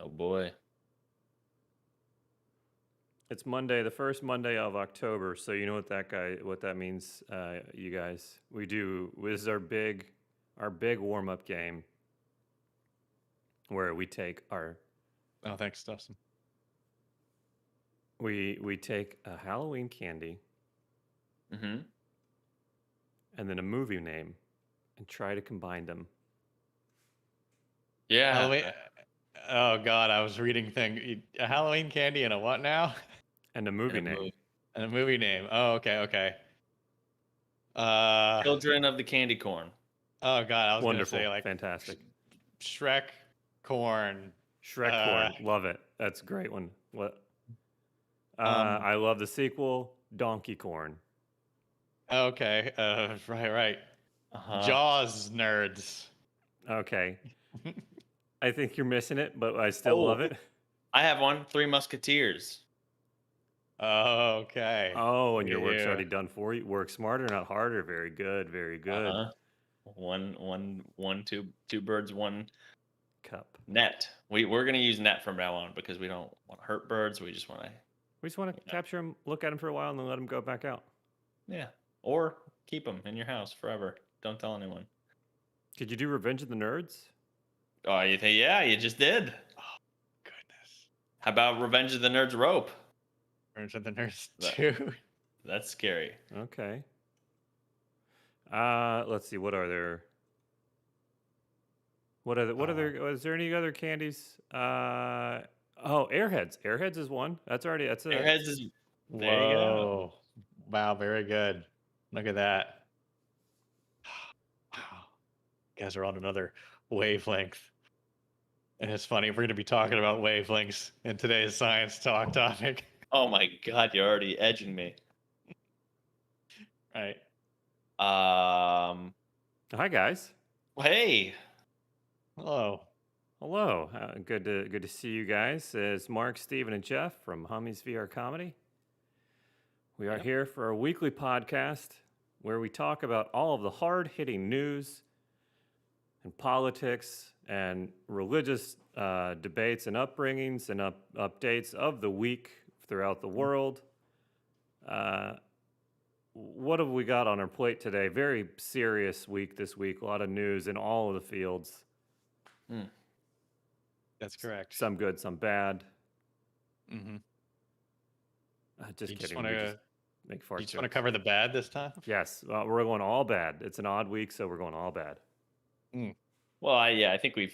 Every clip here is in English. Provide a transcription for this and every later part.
Oh boy. It's Monday, the first Monday of October. So you know what that means, you guys. This is our big warm up game where we take Oh, thanks, Dustin. we take a Halloween candy Mm-hmm. and then a movie name and try to combine them. Yeah. Halloween. Oh God, I was reading a Halloween candy and a what now? And a movie And a name. movie. And a movie name. Oh, okay. Children of the Candy Corn. Oh God, I was Wonderful. gonna say like Fantastic. Shrek corn. Shrek corn. Love it. That's a great one. What? I love the sequel, Donkey Corn. Okay. Right. Uh-huh. Jaws nerds. Okay. I think you're missing it, but I still love it. I have one. Three Musketeers. Okay. Oh, and your work's already done for you. Work smarter, not harder. Very good. Very good. Two birds, one Cup. net. We're gonna use net from now on because we don't want to hurt birds. We just want to capture them, look at them for a while, and then let them go back out. Yeah, or keep them in your house forever. Don't tell anyone. Did you do Revenge of the Nerds? Oh, you think? Yeah, you just did. Oh, goodness. How about Revenge of the Nerds rope? Revenge of the Nerds 2. That's scary. Okay. Let's see. What are there? Is there any other candies? Airheads. Airheads is one. Airheads is. There you go. Wow, very good. Look at that. Wow. You guys are on another wavelength. And it's funny, we're going to be talking about wavelengths in today's science talk topic. Oh my God, you're already edging me. Right. Hi guys. Hey. Hello. Good to see you guys. It's Mark, Steven, and Jeff from Hummy's VR Comedy. We are here for a weekly podcast where we talk about all of the hard-hitting news and politics and religious debates and upbringings and updates of the week throughout the world. What have we got on our plate today? Very serious week this week. A lot of news in all of the fields. That's correct. Some good, some bad. Mm-hmm. Just you kidding. Make fart You just jokes. want to cover the bad this time? Yes, we're going all bad. It's an odd week, so we're going all bad. Well, I think we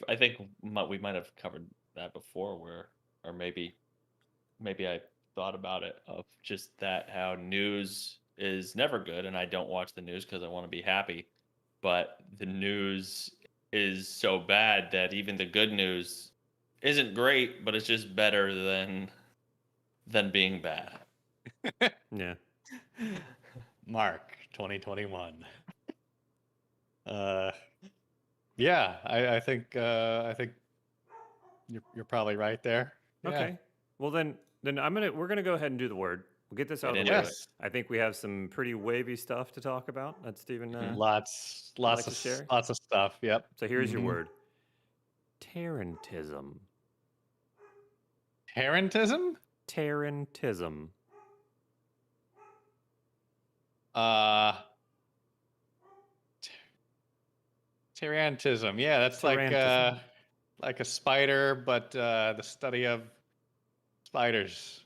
might have covered that before, or maybe I thought about it of just that how news is never good, and I don't watch the news because I want to be happy, but the news is so bad that even the good news isn't great, but it's just better than being bad. Yeah. Mark 2021. Yeah, I think you're probably right there. Okay. Yeah. Well then we're gonna go ahead and do the word. We'll get this out of the way. Yes. I think we have some pretty wavy stuff to talk about. That's Stephen. Lots like to of share? lots of stuff. Yep. So here's your word. Terrantism. Terrantism? Terrantism. Terrantism. Yeah, that's Terrantism. like a spider, but the study of spiders.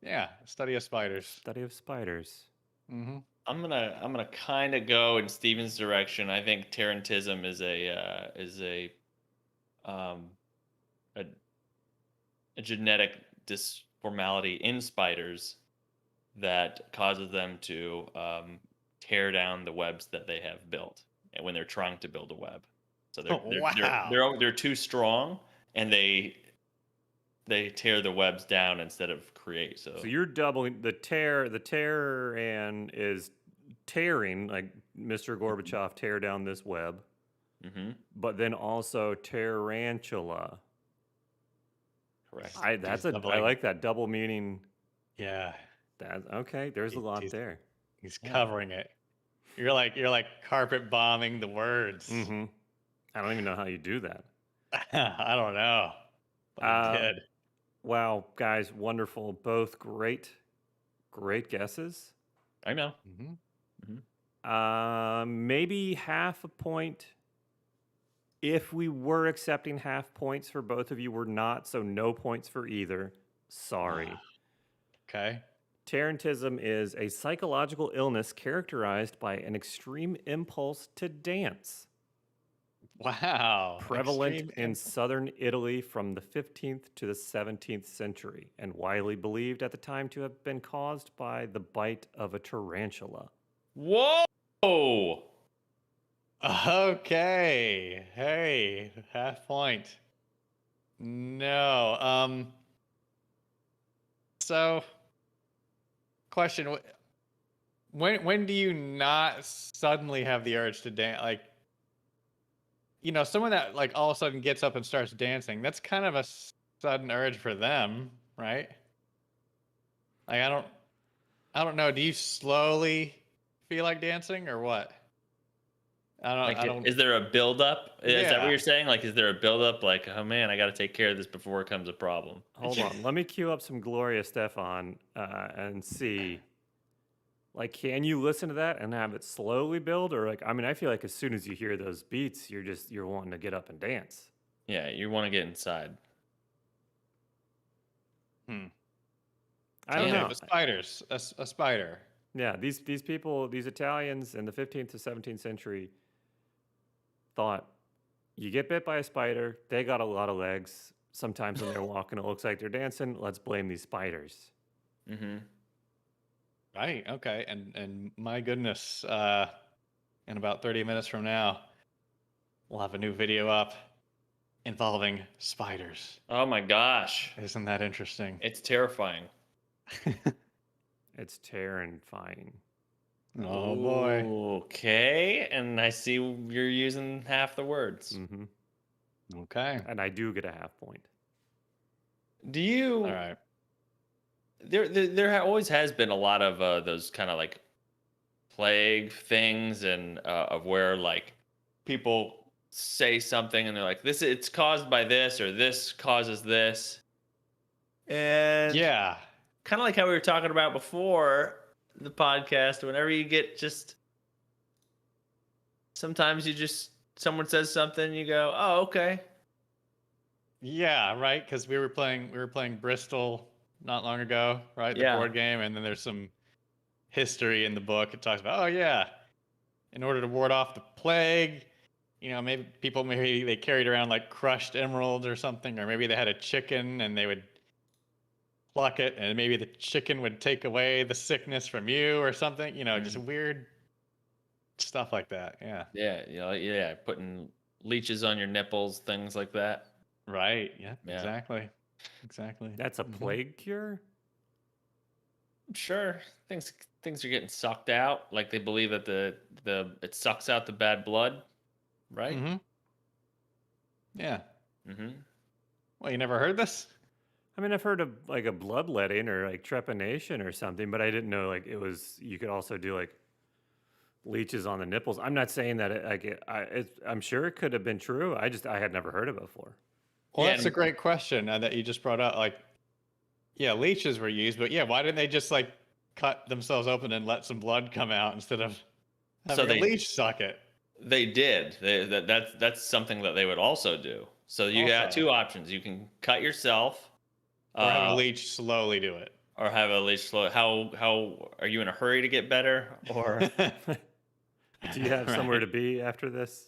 Yeah, study of spiders. Study of spiders. Mm-hmm. I'm gonna kind of go in Steven's direction. I think terrantism is a genetic dysformality in spiders that causes them to tear down the webs that they have built when they're trying to build a web. So they're too strong, and they tear the webs down instead of create. So you're doubling the tear. The terran is tearing, like Mr. Gorbachev tear down this web. Mm-hmm. But then also tarantula. Correct. I like that double meaning. Yeah. Okay. There's a lot there. He's covering it. You're like carpet bombing the words. Mm-hmm. I don't even know how you do that. I don't know. But he did. Wow, guys, wonderful. Both great guesses. I know. Maybe half a point if we were accepting half points for both of you. We're not, so no points for either. Sorry. Okay. Terrantism is a psychological illness characterized by an extreme impulse to dance. Wow. Prevalent Extreme in southern Italy from the 15th to the 17th century, and widely believed at the time to have been caused by the bite of a tarantula. Whoa! Okay. Hey, half point. No. So, question: when do you not suddenly have the urge to dance? Like, someone that like all of a sudden gets up and starts dancing. That's kind of a sudden urge for them, right? Like, I don't know. Do you slowly feel like dancing or what? Like, I don't. is there a buildup? Is that what Yeah. you're saying? Like, is there a buildup? Like, oh man, I got to take care of this before it becomes a problem. Hold on. Let me cue up some Gloria Stefan and see. Like, can you listen to that and have it slowly build? Or, like, I mean, I feel like as soon as you hear those beats, you're wanting to get up and dance. Yeah, you want to get inside. I don't Okay, know. but spiders. A spider. Yeah, these people, these Italians in the 15th to 17th century thought you get bit by a spider, they got a lot of legs. Sometimes when they're walking, it looks like they're dancing. Let's blame these spiders. Mm-hmm. Right. Okay. And my goodness, in about 30 minutes from now, we'll have a new video up involving spiders. Oh my gosh, Isn't that interesting? it's terrifying. It's terrifying. Oh boy. Okay, and I see you're using half the words. Mm-hmm. Okay. And I do get a half point. Do you? All right. There always has been a lot of those kind of like plague things, and of where like people say something and they're like, "This it's caused by this," or "This causes this," and Yeah. kind of like how we were talking about before the podcast. Whenever you get just, sometimes you just someone says something, you go, "Oh, okay." Yeah. Right. Because we were playing Bristol not long ago, right? The Yeah. board game, and then there's some history in the book. It talks about, oh yeah, in order to ward off the plague, maybe they carried around like crushed emeralds or something, or maybe they had a chicken and they would pluck it, and maybe the chicken would take away the sickness from you or something. Just weird stuff like that. Yeah. Yeah, putting leeches on your nipples, things like that. Right. Yeah. Yeah. Exactly. That's a plague cure? Sure, things are getting sucked out. Like they believe that the it sucks out the bad blood, right? Mm-hmm. Yeah. Mm-hmm. Well, you never heard this? I mean, I've heard of like a bloodletting or like trepanation or something, but I didn't know like it was. You could also do like leeches on the nipples. I'm not saying that I'm sure it could have been true. I had never heard of it before. Well, Yeah, that's a great question that you just brought up. Like, yeah, leeches were used, but yeah, why didn't they just like cut themselves open and let some blood come out instead of having a leech suck it? They did. That's something that they would also do. So you got Also. two options. You can cut yourself, Or have a leech slowly do it. or have a leech slow. How are you in a hurry to get better, or Do you have somewhere to be after this?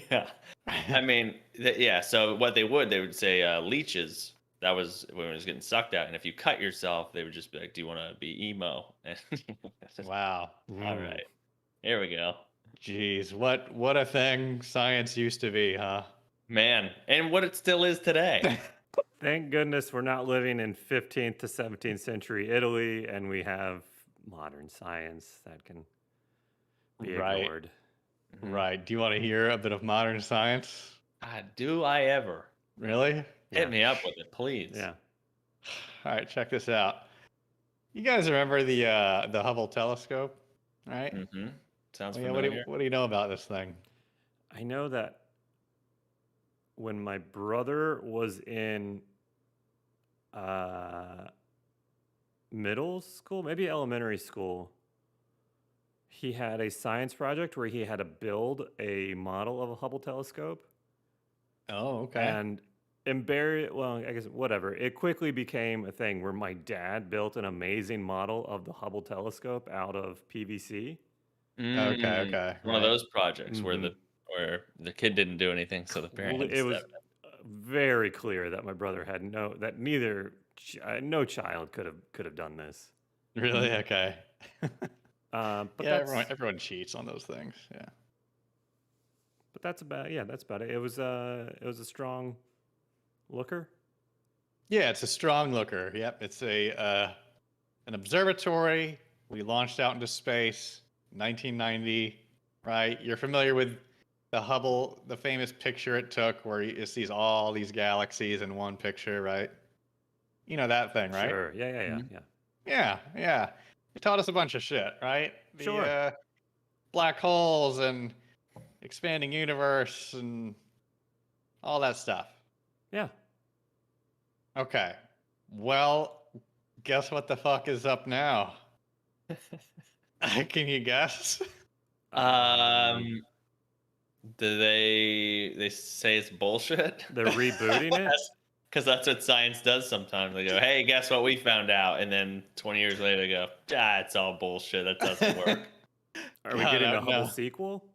yeah? I mean, yeah. So what they would say leeches. That was when it was getting sucked out, and if you cut yourself, they would just be like, "Do you want to be emo?" Wow. All right, here we go. Jeez, what a thing science used to be, huh? Man, and what it still is today. Thank goodness we're not living in 15th to 17th century Italy, and we have modern science that can be ignored. Right. Do you want to hear a bit of modern science? Do I ever? Really? Hit me up with it, please. Yeah. All right, check this out. You guys remember the Hubble telescope, right? Mm-hmm. Sounds Well, yeah, familiar. what do you know about this thing? I know that when my brother was in middle school, maybe elementary school, he had a science project where he had to build a model of a Hubble telescope. Oh, okay. And well, I guess whatever. It quickly became a thing where my dad built an amazing model of the Hubble telescope out of PVC. Okay. One of Right. those projects where Mhm. the kid didn't do anything, so the parent had to It was step very clear that my brother had no child could have done this. Really? Okay. But Yeah, that's everyone cheats on those things. Yeah. that's about it. It was a strong looker. Yeah, it's a strong looker. Yep, it's an observatory. We launched out into space, 1990. Right? You're familiar with the Hubble, the famous picture it took, where it sees all these galaxies in one picture, right? You know that thing, right? Sure. Yeah. Mhm. Yeah. It taught us a bunch of shit, right? The Sure. black holes and expanding universe and all that stuff. Yeah. Okay. Well, guess what the fuck is up now? Can you guess? Um, do they say it's bullshit? They're rebooting it. Because that's what science does sometimes. They go, "Hey, guess what we found out?" And then 20 years later, they go, it's all bullshit. That doesn't work." Are we God, getting I a don't Hubble know. sequel?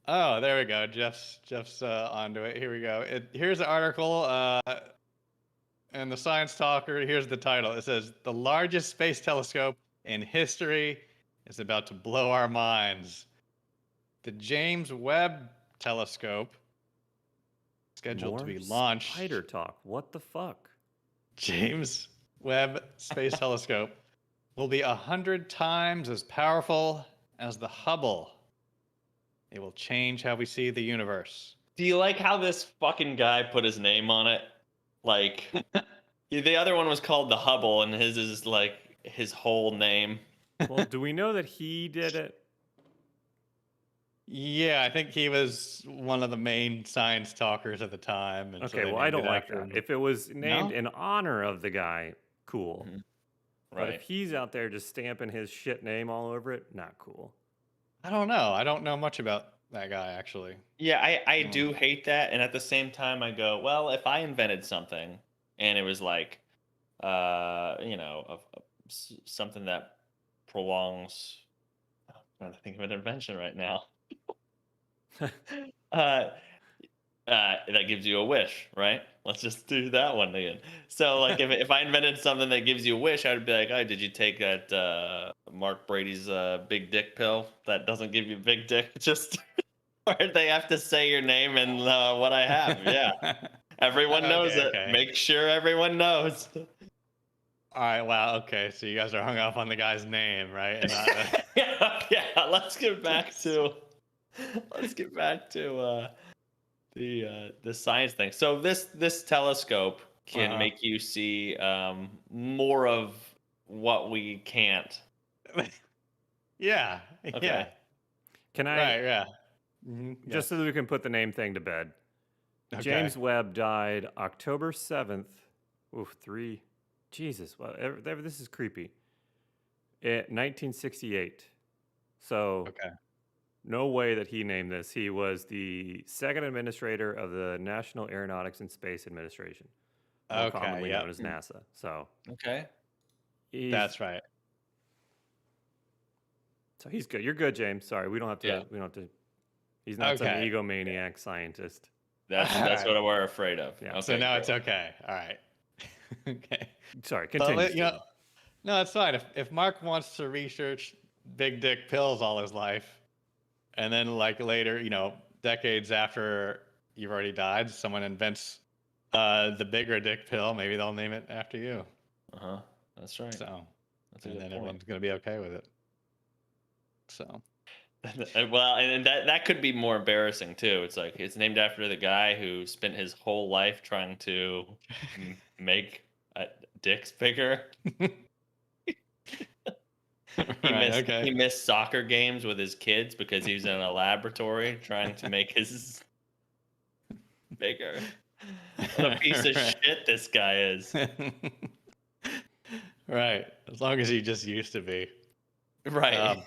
Oh, there we go. Jeff's onto it. Here we go. Here's the article. And the Science Talker. Here's the title. It says the largest space telescope in history is about to blow our minds. The James Webb Telescope, scheduled to More be launched. spider talk. What the fuck? James Webb Space Telescope will be 100 times as powerful as the Hubble. It will change how we see the universe. Do you like how this fucking guy put his name on it? Like, the other one was called the Hubble, and his is like his whole name. Well, do we know that he did it? Yeah, I think he was one of the main science talkers at the time. And so Okay, they well, I named don't it like after that. him. If it was named No? in honor of the guy, cool. Mhm. But if Right. he's out there just stamping his shit name all over it, not cool. I don't know. I don't know much about that guy, actually. Yeah, I Mm. do hate that, and at the same time, I go, well, if I invented something, and it was like, something that prolongs. I'm trying to think of an invention right now. uh, that gives you a wish, right? Let's just do that one again. So, like, if I invented something that gives you a wish, I'd be like, "Oh, did you take that Mark Brady's big dick pill that doesn't give you big dick?" Just or they have to say your name and what I have. Yeah, everyone knows it. Okay. Make sure everyone knows. All right. Wow. Okay. So you guys are hung up on the guy's name, right? And not Yeah. Let's get back to the science thing. So this telescope can Uh-huh. make you see more of what we can't. Yeah. Okay. Yeah. Can I, Right. Yeah. just so that we can put the name thing to bed, Okay. James Webb died October 7th. Oof, Jesus, well, this is creepy. 1968. So, Okay. no way that he named this. He was the second administrator of the National Aeronautics and Space Administration, more Okay. commonly known Yep. as NASA. So, Okay. That's right. So he's good. You're good, James. Sorry, we don't have to. Yeah. We don't have to. He's not some Okay. egomaniac scientist. That's Alright. what we're afraid of. Yeah. Okay, So now cool. it's okay. All right. Okay. Sorry, But continue. you know, no, it's fine. If Mark wants to research big dick pills all his life, and then like later, decades after you've already died, someone invents the bigger dick pill, maybe they'll name it after you. Uh-huh. That's right. So, That's a and good then point. everyone's gonna be okay with it. So, Well, and that could be more embarrassing too. It's like it's named after the guy who spent his whole life trying to make dicks bigger. right, He missed soccer games with his kids because he was in a laboratory trying to make his bigger. What a piece of Right. shit this guy is. Right. As long as he just used to be. Right. Um,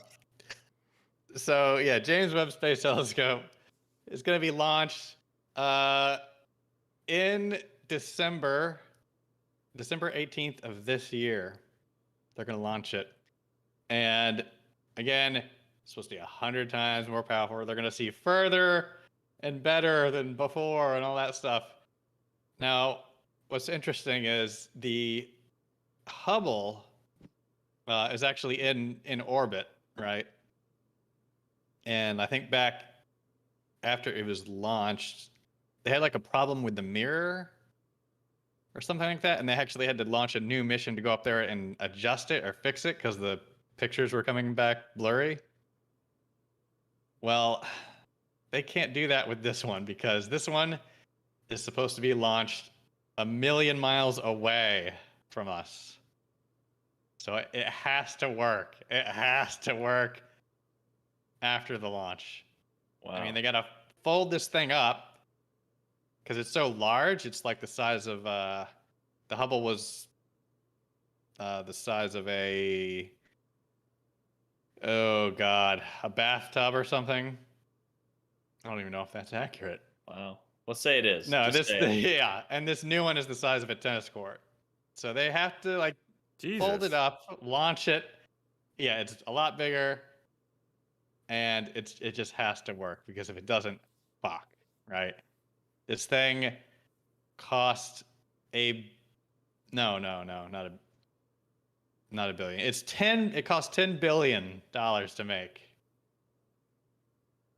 so yeah, James Webb Space Telescope is going to be launched in December 18th of this year. They're going to launch it. And again, it's supposed to be 100 times more powerful. They're going to see further and better than before and all that stuff. Now, what's interesting is the Hubble is actually in orbit, right? And I think back after it was launched, they had like a problem with the mirror or something like that, and they actually had to launch a new mission to go up there and adjust it or fix it because the pictures were coming back blurry. Well, they can't do that with this one because this one is supposed to be launched 1,000,000 miles away from us. So it has to work. It has to work after the launch. Wow. I mean, they got to fold this thing up because it's so large. It's like the size of the Hubble was the size of a bathtub or something. I don't even know if that's accurate. Wow. Let's say it is. No, Just say it. yeah, and this new one is the size of a tennis court. So they have to like fold it Jesus. up, launch it. Yeah, it's a lot bigger, and it just has to work because if it doesn't, fuck, right? This thing cost not a billion. It cost $10 billion to make.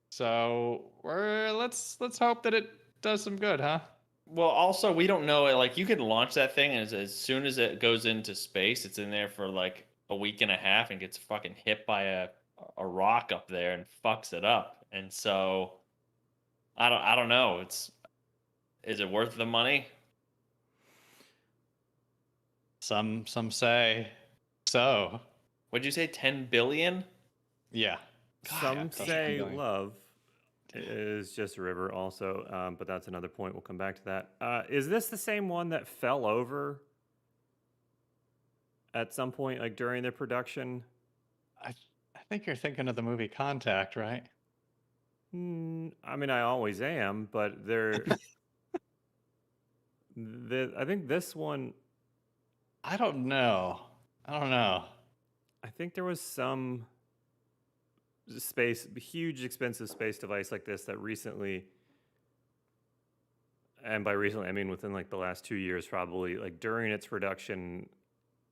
So let's hope that it does some good, huh? Well, also we don't know. Like you can launch that thing, and as soon as it goes into space, it's in there for like a week and a half, and gets fucking hit by a rock up there and fucks it up. And so I don't know. Is it worth the money? Some say so. Would you say 10 billion? Yeah. Some yeah, cost say 10 billion. love is just a river also, but that's another point. We'll come back to that. Is this the same one that fell over at some point, like during the production? I think you're thinking of the movie Contact, right? I mean, I always am, but I think this one, I don't know. I think there was some huge expensive space device like this that recently, and by recently I mean within like the last 2 years probably, like during its production,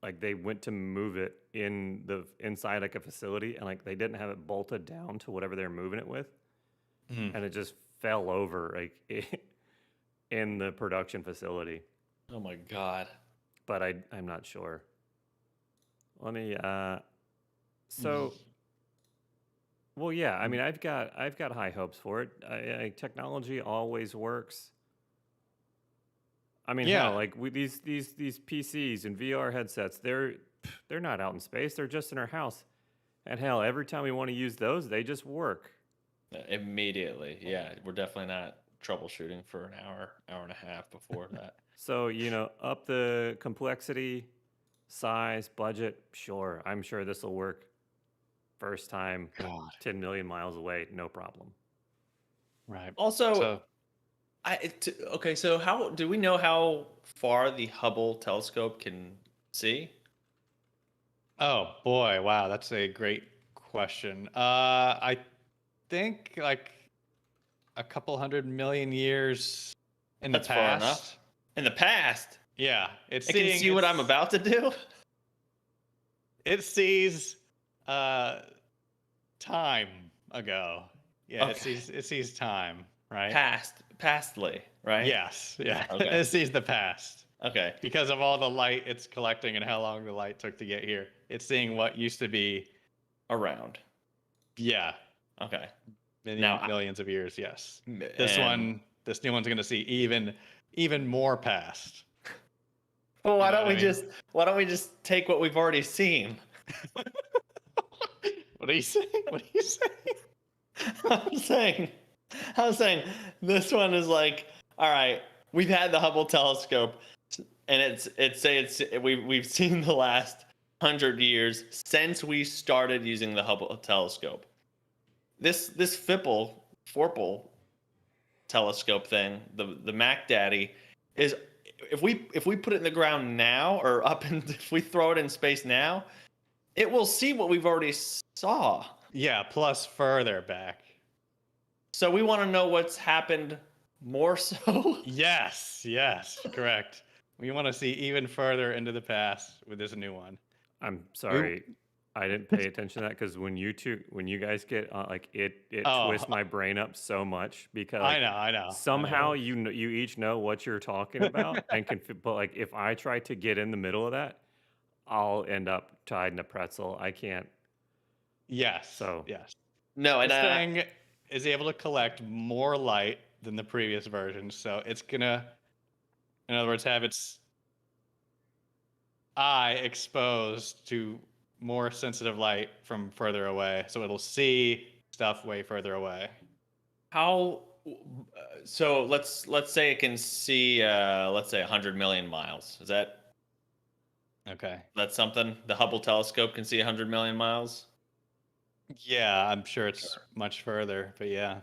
like they went to move it inside like a facility, and like they didn't have it bolted down to whatever they're moving it with, and it just fell over like in the production facility. Oh my god. But I'm not sure. Let me so well, yeah, I mean I've got high hopes for it. Technology always works. I mean, Yeah. hell, like these PCs and VR headsets, they're not out in space. They're just in our house. And hell, every time we want to use those, they just work. Immediately. Yeah, we're definitely not troubleshooting for an hour and a half before that. So, up the complexity, size, budget, sure. I'm sure this will work first time, God. 10 million miles away, no problem. Right. Also, okay, so how do we know how far the Hubble telescope can see? Oh boy, wow, that's a great question. I think like a couple 100 million years in That's the far past. enough. In the past, Yeah, it can see what I'm about to do. It sees time ago. Yeah, Okay. it sees time, right? Pastly, right? Yes, yeah. Okay. It sees the past. Okay. Because of all the light it's collecting and how long the light took to get here. It's seeing what used to be Around. yeah, Okay. millions of years, yes. This new one's going to see even more past. Well, why You know don't what I we just take what we've already seen? What are you saying? What are you saying? I'm saying this one is like all right, we've had the Hubble telescope, and we've seen the last 100 years since we started using the Hubble telescope. This Forple telescope thing, the Mac Daddy, is if we put it in the ground now, or if we throw it in space now, it will see what we've already saw. Yeah, plus further back. So we want to know what's happened more so. Yes, correct. We want to see even further into the past with this new one. I'm sorry, I didn't pay attention to that because when you guys get it twists my brain up so much because I know. somehow you each know what you're talking about and but like if I try to get in the middle of that, I'll end up tied in a pretzel. I can't. Yes. So yes. No, and this thing is able to collect more light than the previous version, so it's gonna, in other words, have its eye exposed to more sensitive light from further away, so it'll see stuff way further away. how? So let's say it can see, let's say 100 million miles. Is that Okay. that's something? The Hubble telescope can see 100 million miles. Yeah, I'm sure it's much further, but yeah.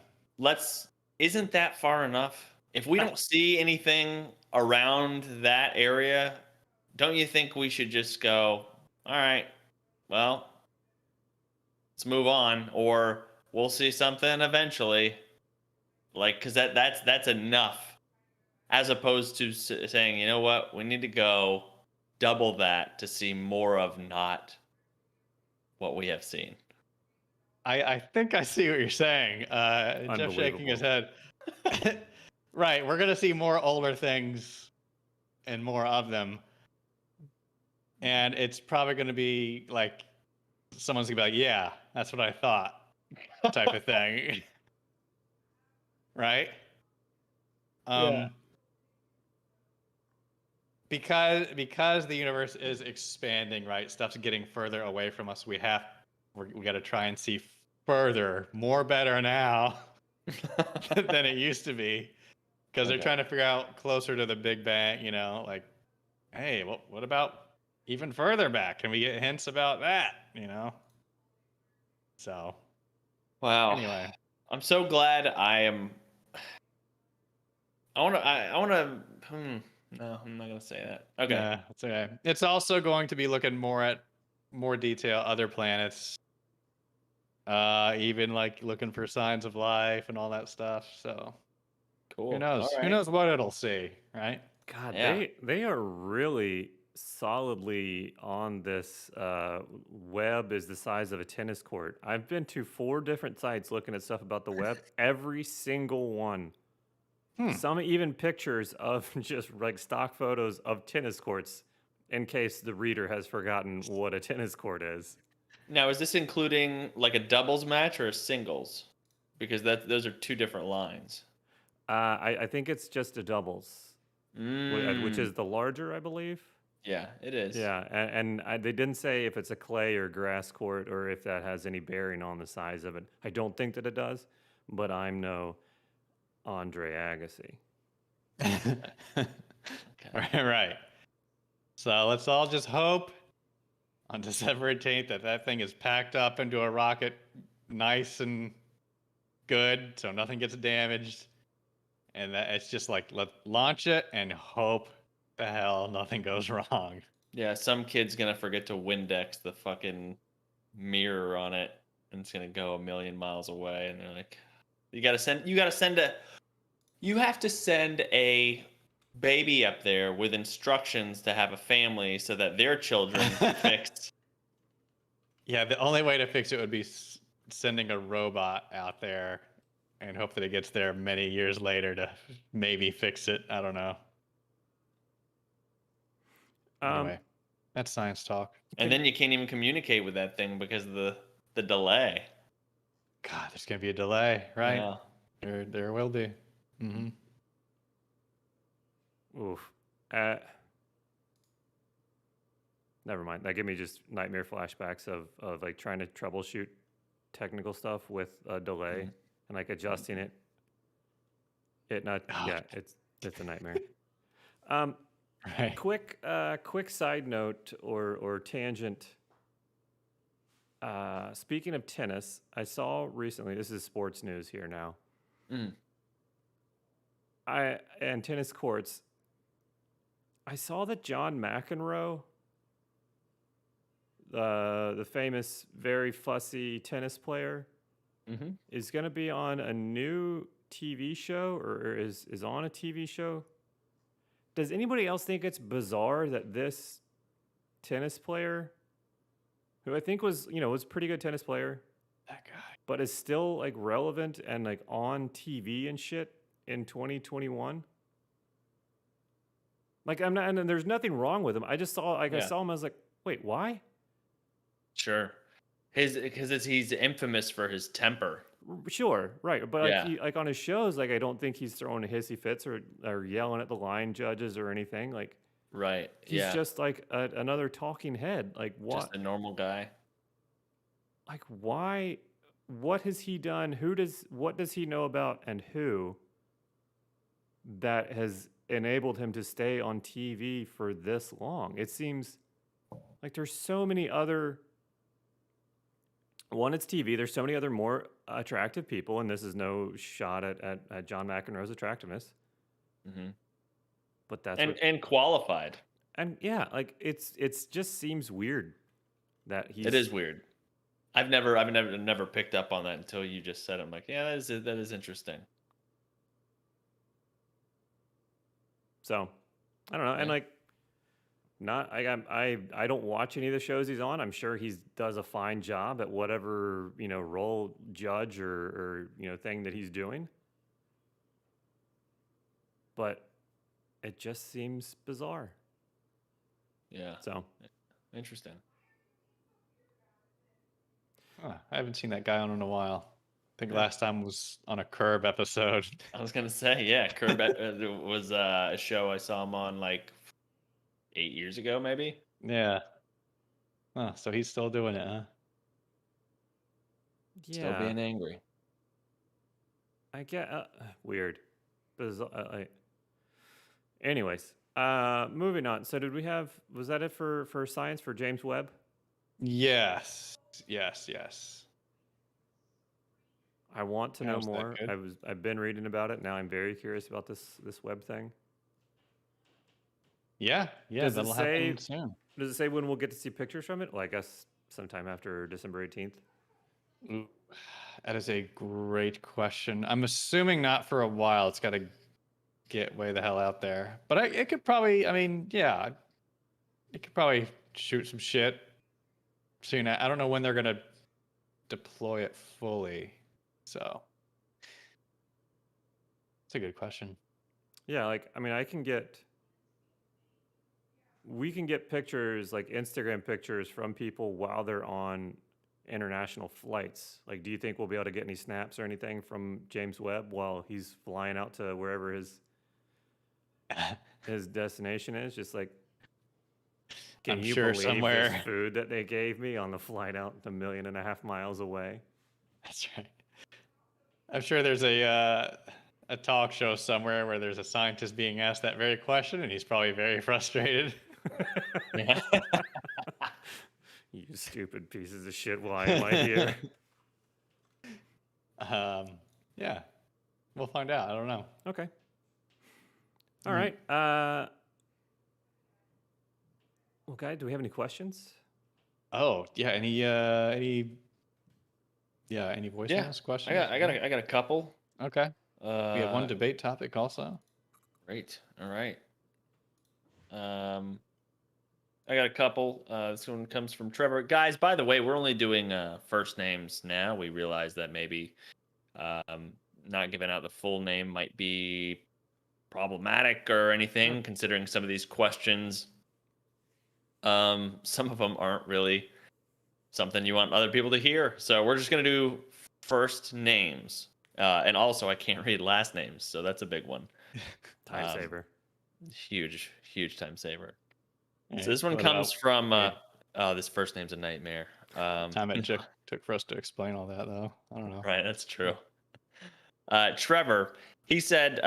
Isn't that far enough? If we don't see anything around that area, don't you think we should just go, all right, well, let's move on, or we'll see something eventually? Like, because that's enough, as opposed to saying, you know what, we need to go double that to see more of not what we have seen. I think I see what you're saying. Jeff shaking his head. Right, we're gonna see more older things and more of them, and it's probably gonna be like someone's gonna be like, "Yeah, that's what I thought," type of thing, right? Yeah. Because the universe is expanding, right? Stuff's getting further away from us. We got to try and see further, more better now than it used to be, because they're trying to figure out closer to the Big Bang. You know, like, hey, what about even further back? Can we get hints about that? You know. So. Wow. Anyway, I'm so glad I am. I want to. No, I'm not gonna say that. Okay. yeah, that's okay. It's also going to be looking more at more detail, other planets. Even like looking for signs of life and all that stuff. So Cool. who knows? All right. Who knows what it'll see, right? God, Yeah. they are really solidly on this. Webb is the size of a tennis court. I've been to 4 different sites looking at stuff about the web. Every single one. Some even pictures of just like stock photos of tennis courts, in case the reader has forgotten what a tennis court is. Now, is this including like a doubles match or a singles? Because those are 2 different lines. I think it's just a doubles, which is the larger, I believe. Yeah, it is. Yeah, and they didn't say if it's a clay or grass court or if that has any bearing on the size of it. I don't think that it does, but I'm no Andre Agassi. Okay. Right. So let's all just hope on December 18th that thing is packed up into a rocket nice and good so nothing gets damaged. And that it's just like, let's launch it and hope the hell nothing goes wrong. Yeah, some kid's gonna forget to Windex the fucking mirror on it, and it's gonna go a million miles away. And they're like, you have to send a baby up there with instructions to have a family so that their children are fixed. Yeah, the only way to fix it would be sending a robot out there and hope that it gets there many years later to maybe fix it. I don't know. Anyway, that's science talk. And then you can't even communicate with that thing because of the delay. God, there's gonna be a delay, right? Yeah. There will be. Mm-hmm. Oof. Never mind. That gave me just nightmare flashbacks of like trying to troubleshoot technical stuff with a delay and like adjusting it. It's a nightmare. Um, Right. quick side note or tangent. Speaking of tennis, I saw recently. This is sports news here now. Mm. And tennis courts. I saw that John McEnroe, the famous, very fussy tennis player, Mm-hmm. is going to be on a new TV show or is on a TV show. Does anybody else think it's bizarre that this tennis player, who I think was a pretty good tennis player, That guy. but is still like relevant and like on TV and shit in 2021? Like I'm not, and there's nothing wrong with him. I just saw I saw him. I was like, wait, why? Sure. Because he's infamous for his temper. Sure, right, but Yeah. like on his shows, like I don't think he's throwing hissy fits or yelling at the line judges or anything. Like Right. he's Yeah. just like another talking head. Like what? Just a normal guy. Like why? What has he done? What does he know about and who that has enabled him to stay on TV for this long? It seems like there's so many other. One, it's TV. There's so many other more attractive people, and this is no shot at John McEnroe's attractiveness. Mm-hmm. But that's and qualified. And yeah, like it's just seems weird that he's. It is weird. I've never picked up on that until you just said it. I'm like, yeah, that is interesting. So, I don't know, and like, not I don't watch any of the shows he's on. I'm sure he does a fine job at whatever role, judge or thing that he's doing. But it just seems bizarre. Yeah. So interesting. Huh, I haven't seen that guy on in a while. I think last time was on a Curb episode. I was gonna say, yeah, Curb was a show I saw him on like 8 years ago, maybe. Yeah. Oh, so he's still doing it, huh? yeah, Still being angry. I get weird, bizarre. Anyways, moving on. So was that it for science for James Webb? Yes. I want to know Was that more. good? I've been reading about it. Now I'm very curious about this Webb thing. Yeah, that'll happen soon. Does it say when we'll get to see pictures from it? Well, I guess sometime after December 18th. Ooh, that is a great question. I'm assuming not for a while. It's got to get way the hell out there. But it could probably, I mean, yeah, it could probably shoot some shit soon. I don't know when they're going to deploy it fully. So it's a good question. Yeah, like, I mean, we can get pictures, like Instagram pictures from people while they're on international flights. Like, do you think we'll be able to get any snaps or anything from James Webb while he's flying out to wherever his destination is? Just like, can you believe somewhere this food that they gave me on the flight out 1.5 million miles away? That's right. I'm sure there's a talk show somewhere where there's a scientist being asked that very question, and he's probably very frustrated. Yeah. You stupid pieces of shit! Why am I here? Yeah, we'll find out. I don't know. Okay. All right. Okay. Do we have any questions? Oh yeah. Any voicemails, questions? I got a couple. Okay. We have one debate topic also. Great. All right. I got a couple. This one comes from Trevor. Guys, by the way, we're only doing first names now. We realize that maybe not giving out the full name might be problematic or anything, considering some of these questions. Some of them aren't really something you want other people to hear. So we're just going to do first names. And also, I can't read last names, so that's a big one. Time saver. Huge time saver. Right, So this one comes from this first name's a nightmare. Time it took for us to explain all that, though. I don't know. Right, that's true. Trevor, he said,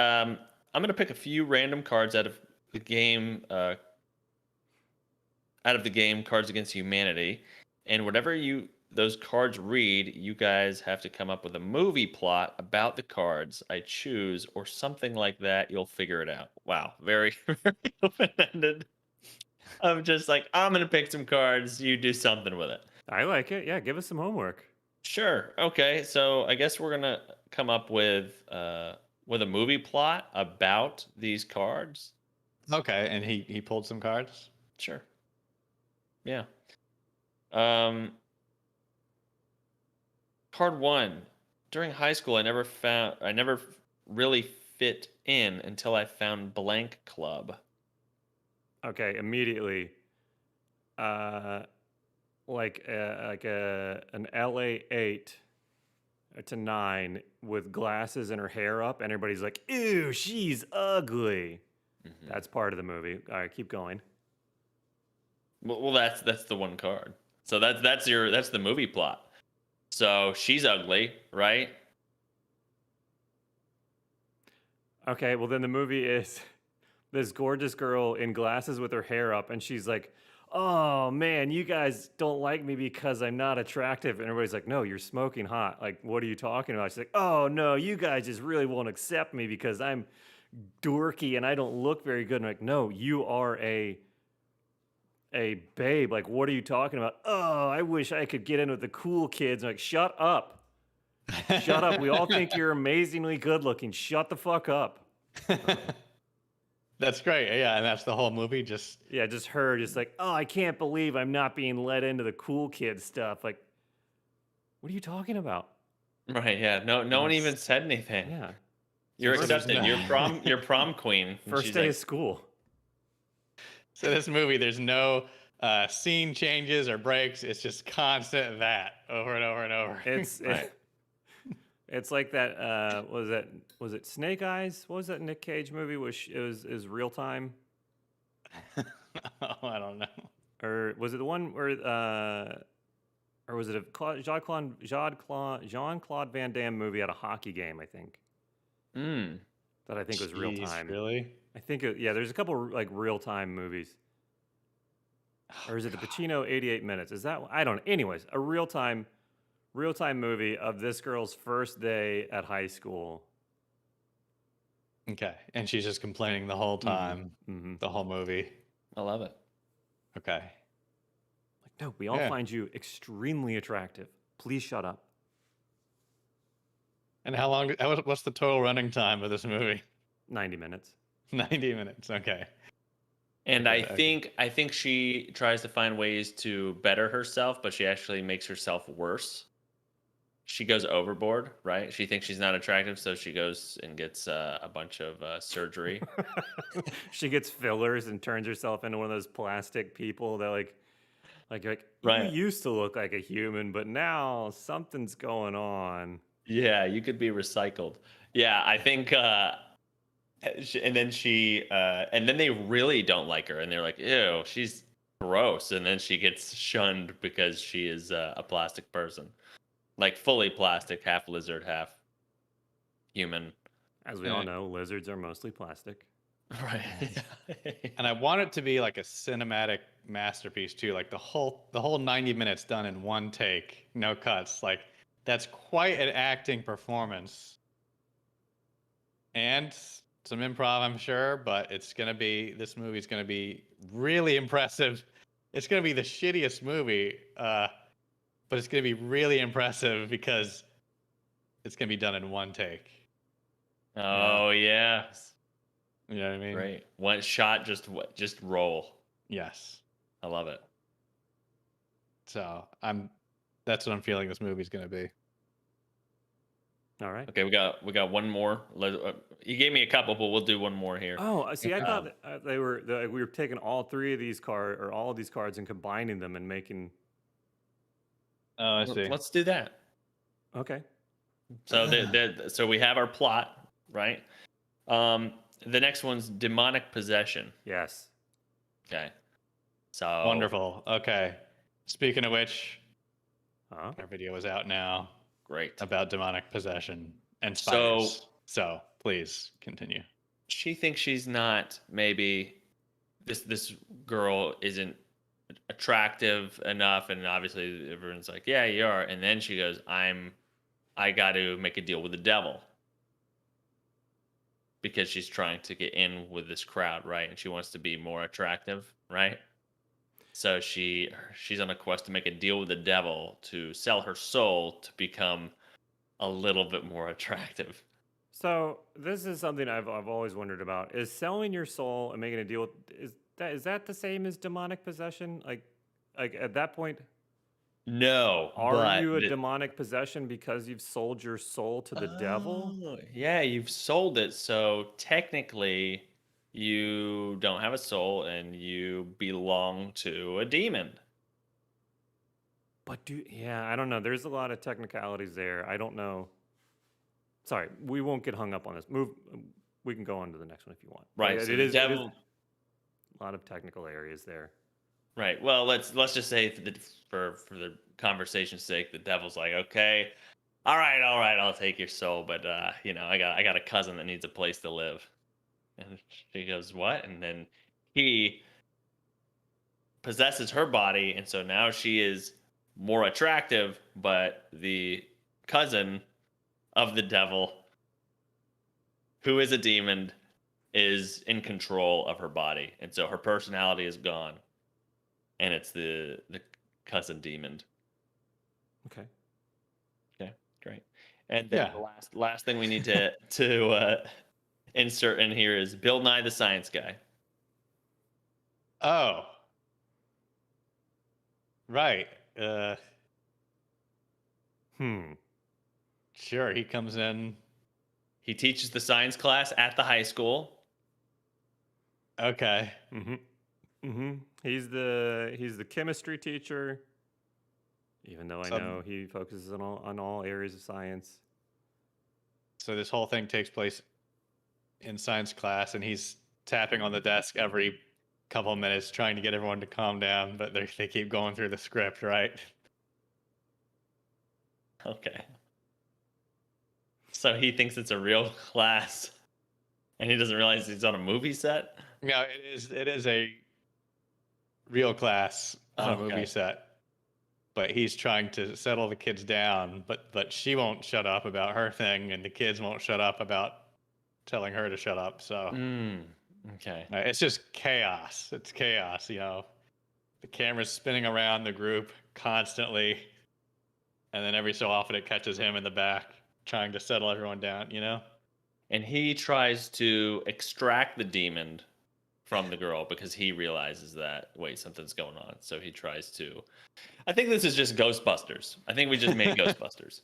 I'm gonna pick a few random cards out of the game. Out of the game, Cards Against Humanity, and whatever those cards read, you guys have to come up with a movie plot about the cards I choose, or something like that. You'll figure it out. Wow, very very open ended. I'm just like, I'm gonna pick some cards. You do something with it. I like it. Yeah, give us some homework. Sure. Okay. So I guess we're gonna come up with a movie plot about these cards. Okay, and he pulled some cards. Sure. Yeah. Um. Card one. During high school, I never really fit in until I found blank club. Okay, immediately. Uh, like an LA 8 to 9 with glasses and her hair up, and everybody's like, "Ew, she's ugly." Mhm. That's part of the movie. All right, keep going. Well, that's the one card. So that's the movie plot. So she's ugly, right? Okay, well then the movie is this gorgeous girl in glasses with her hair up, and she's like, "Oh man, you guys don't like me because I'm not attractive." And everybody's like, "No, you're smoking hot. Like, what are you talking about?" She's like, "Oh no, you guys just really won't accept me because I'm dorky and I don't look very good." And I'm like, "No, you are a babe. Like, what are you talking about?" "Oh, I wish I could get in with the cool kids." I'm like, "Shut up. Shut up. We all think you're amazingly good looking. Shut the fuck up." That's great. Yeah, and that's the whole movie. Just Yeah, just her, just like, "Oh, I can't believe I'm not being let into the cool kid stuff." Like, what are you talking about? Right. Yeah. No one even Yes. said anything. Yeah, You're So there's accepted. no- You're prom queen. And first she's day like, of school. So this movie, there's no scene changes or breaks. It's just constant that over and over and over. It's Right. it's like that. Was it Snake Eyes? What was that Nick Cage movie? It was real time, Oh, I don't know. or was it the one where or was it a Jean Claude Van Damme movie at a hockey game? I think mm. that I think was real Jeez, time. Really? I think yeah. There's a couple like real time movies. Or is it the Pacino 88 Minutes? Is that I don't know. Anyways, a real time movie of this girl's first day at high school. Okay, and she's just complaining the whole time, Mm-hmm. the whole movie. I love it. Okay. Like, no, we all Yeah. find you extremely attractive. Please shut up. And how long? What's the total running time of this movie? 90 minutes. 90 minutes. Okay. And Okay. I think she tries to find ways to better herself, but she actually makes herself worse. She goes overboard, right? She thinks she's not attractive, so she goes and gets a bunch of surgery. She gets fillers and turns herself into one of those plastic people that like you Right. used to look like a human, but now something's going on. Yeah, you could be recycled. Yeah, I think and then they really don't like her, and they're like, "Ew, she's gross." And then she gets shunned because she is a plastic person, like fully plastic, half lizard, half human. As we all know, lizards are mostly plastic. Right. And I want it to be like a cinematic masterpiece too. Like the whole 90 minutes done in one take, no cuts. Like that's quite an acting performance. And some improv, I'm sure, but this movie's gonna be really impressive. It's gonna be the shittiest movie, but it's gonna be really impressive because it's gonna be done in one take. Oh yeah. You know what I mean? Great. One shot, just roll. Yes. I love it. So that's what I'm feeling this movie's gonna be. All right. Okay, we got one more. You gave me a couple, but we'll do one more here. Oh, see, I thought Um, we were taking all three of these all of these cards and combining them and making. Oh, I see. Let's do that. Okay. So so we have our plot, right? The next one's demonic possession. Yes. Okay. So Wonderful. Okay. Speaking of which, Huh? our video is out now great. about demonic possession and So- spiders. So please continue. she thinks she's not, maybe this girl isn't attractive enough, and obviously everyone's like, yeah, you are. And then she goes, I got to make a deal with the devil, because she's trying to get in with this crowd, right? And she wants to be more attractive, right? So she's on a quest to make a deal with the devil to sell her soul to become a little bit more attractive. So this is something I've always wondered about. Is selling your soul and making a deal with, is that the same as demonic possession? Like at that point, No, are but you a demonic possession because you've sold your soul to the devil? oh, yeah, you've sold it. So technically, you don't have a soul and you belong to a demon. But yeah, I don't know. There's a lot of technicalities there. I don't know. Sorry, we won't get hung up on this. Move. We can go on to the next one if you want. But Right. So it the is devil. a lot of technical areas there. Right. Well, let's just say for the conversation's sake, the devil's like, okay, all right, I'll take your soul, but I got a cousin that needs a place to live. And she goes, what? And then he possesses her body, and so now she is more attractive, but the cousin of the devil, who is a demon, is in control of her body, and so her personality is gone, and it's the cousin demon. Okay. Okay, great. And then Yeah. the last thing we need to insert in here is Bill Nye the Science Guy. Oh, right. Hmm. Sure. He comes in. He teaches the science class at the high school. Okay. Mm-hmm. Mm-hmm. He's the chemistry teacher. Even though I know he focuses on all areas of science. So this whole thing takes place in science class, and he's tapping on the desk every couple of minutes, trying to get everyone to calm down, but they keep going through the script, right? Okay. So he thinks it's a real class, and he doesn't realize he's on a movie set. No, it is a real class on a movie Okay. set. But he's trying to settle the kids down, but she won't shut up about her thing, and the kids won't shut up about telling her to shut up. So Okay. it's just chaos. It's chaos, The camera's spinning around the group constantly, and then every so often it catches him in the back trying to settle everyone down, And he tries to extract the demon from the girl because he realizes that, wait, something's going on. So he tries to. I think this is just Ghostbusters. I think we just made Ghostbusters.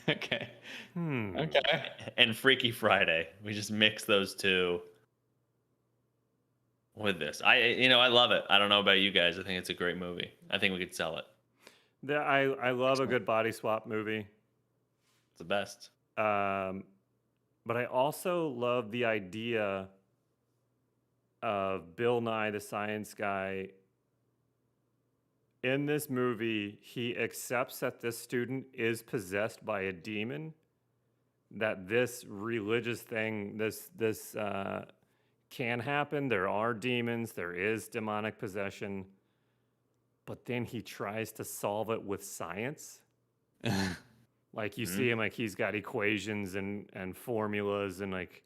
Okay. Hmm. Okay. And Freaky Friday. We just mix those two with this. I love it. I don't know about you guys. I think it's a great movie. I think we could sell it. I love a good body swap movie. It's the best. But I also love the idea of Bill Nye the Science Guy. In this movie, he accepts that this student is possessed by a demon, that this religious thing, this can happen. There are demons. There is demonic possession. But then he tries to solve it with science. Like you see him, like he's got equations and formulas, and like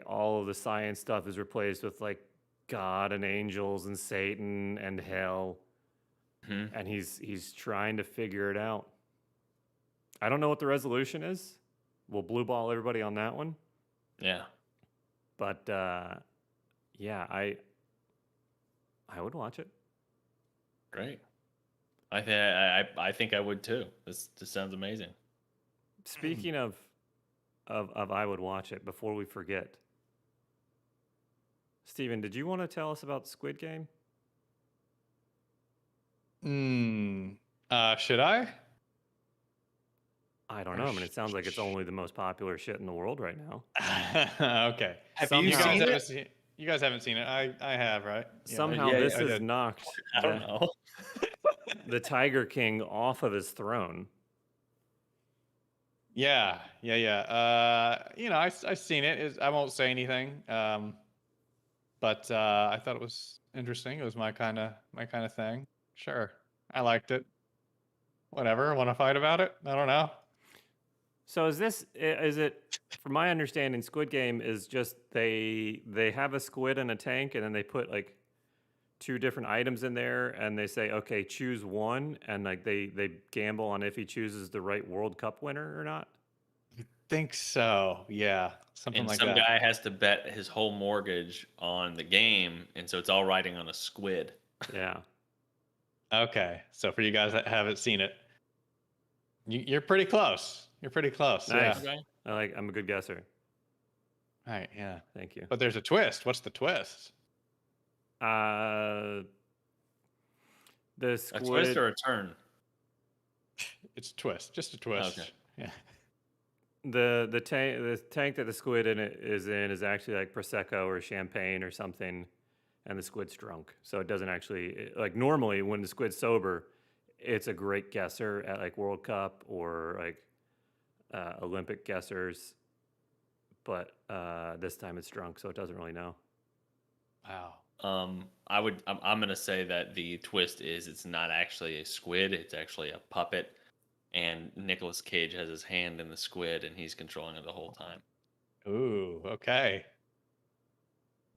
all of the science stuff is replaced with like God and angels and Satan and hell, and he's trying to figure it out. I don't know what the resolution is. We'll blue ball everybody on that one. Yeah. But yeah, I would watch it. Great. I think I would too. This sounds amazing. Speaking of I would watch it, before we forget, Steven, did you want to tell us about Squid Game? Should I? I don't know. I mean, it sounds like it's only the most popular shit in the world right now. Okay. Have Somehow- you seen it? You guys haven't seen it. I have, right? Somehow yeah, this I has did. knocked I don't know. the Tiger King off of his throne. Yeah. I've seen it. I won't say anything. But I thought it was interesting. It was my kind of thing. Sure, I liked it. Whatever. Want to fight about it? I don't know. So is it? From my understanding, Squid Game is just they have a squid in a tank, and then they put like two different items in there, and they say, okay, choose one, and like they gamble on if he chooses the right World Cup winner or not. Think so. Yeah, something And like some that. guy has to bet his whole mortgage on the game, and so it's all riding on a squid. Yeah. Okay, so for you guys that haven't seen it, you're pretty close. You're pretty close. Nice. Yeah. Okay. I'm a good guesser. All right. Yeah. Thank you. But there's a twist. What's the twist? The A twist squid. or a turn? It's a twist. Just a twist. Okay. Yeah. The tank that the squid is in is actually like prosecco or champagne or something, and the squid's drunk, so it doesn't actually like normally when the squid's sober, it's a great guesser at like World Cup or like Olympic guessers, but this time it's drunk, so it doesn't really know. Wow. I'm gonna say that the twist is it's not actually a squid; it's actually a puppet, and Nicolas Cage has his hand in the squid, and he's controlling it the whole time. Ooh. Okay.